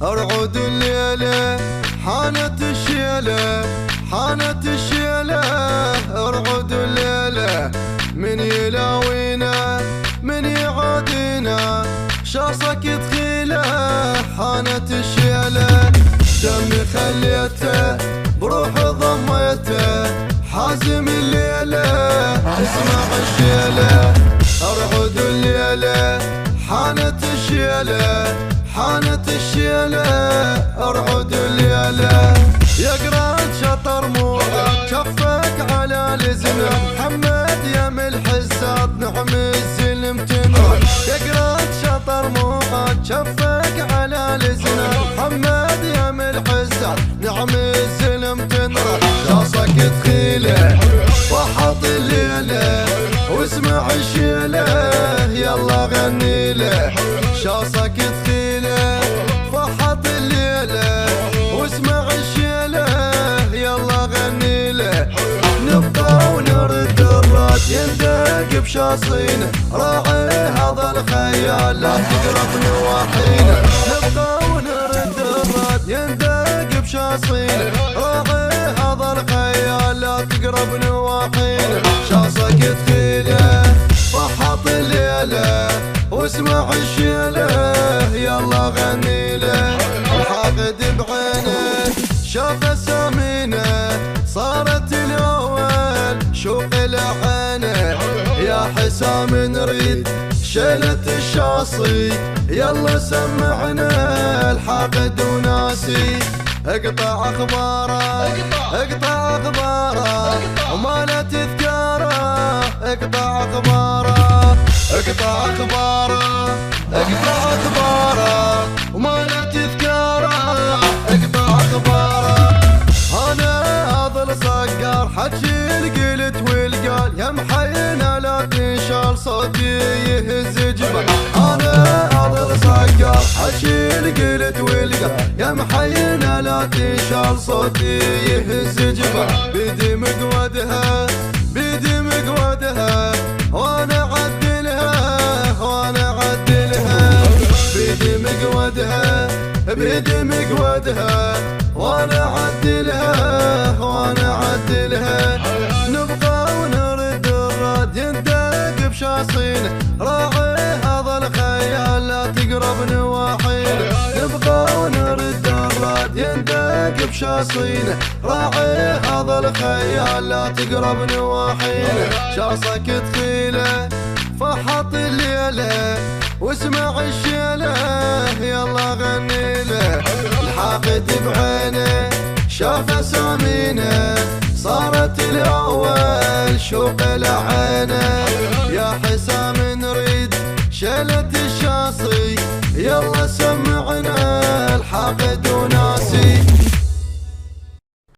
ارعد الليلة حانت الشيلة، حانت الشيلة ارعد الليلة، من يلاوينا من يعادينا شاصك تخيله، حانت الشيلة دمي خليته بروح ضميته، حازم الليلة اسمع الشيلة، ارعد الليلة حانت الشيلة، حانت الشيلة ارعد الليلة، يقرأ شطر موعد شفك على لزمه، محمد يا ملح الساط نعم الزلم تنرد، يقرأ شطر موعد شفك على لزمه، محمد يا ملح الساط نعم الزلم تنرد، شاصك تخيله وحط الليلة واسمع الشيلة يلا غني له، شاصك تخيله فحط الليلة واسمع الشيلة يلا غني له، نبقى ونرد الراد يندق بشاصينه، راعي هذا الخيال لا تقرب نواحينا، نبقى ونرد الراد يندق بشاصينه، راعي هذا الخيال لا تقرب نواحينا، شاصك تخيله فحط الليلة واسمع الشيلة يلا غني له، الحاقد بعينه شاف سامينه صارت الاول شوق العينه، يا حسام نريد شيلة الشاصي يلا سمعنا الحاقد وناسي، اقطع اخباره اقطع اخباره وما لا تذكره، اقطع اخباره اقطع اخباره اقطع اخباره وما لا تذكره، اقطع اخباره، انا اظل صقر حكي القلت والقال، يا محينا لا تنشال صوتي يهز جبل، انا اظل صقر حكي القلت والقال، يا محينا لا تنشال صوتي يهز جبل، بيدي مقودها بيدي مقودها وانا عدلها وانا عدلها، بيدي مقودها بيدي مقودها وانا عدلها وانا عدلها، نبقى ونرد الراد يندق بشاصينه، راعي هذا الخيال لا تقرب نواحينا، نبقى ونرد الراد يندق بشاصينه، راعي هذا الخيال لا تقرب نواحينا، شاصك تخيله فحط الليلة واسمع الشيلة يلا غني له، الحاقد بعينه شاف سامينه صارت الاول شوق العينه، يا حسام نريد شيلة الشاصي يلا سمعنا الحاقد وناسي.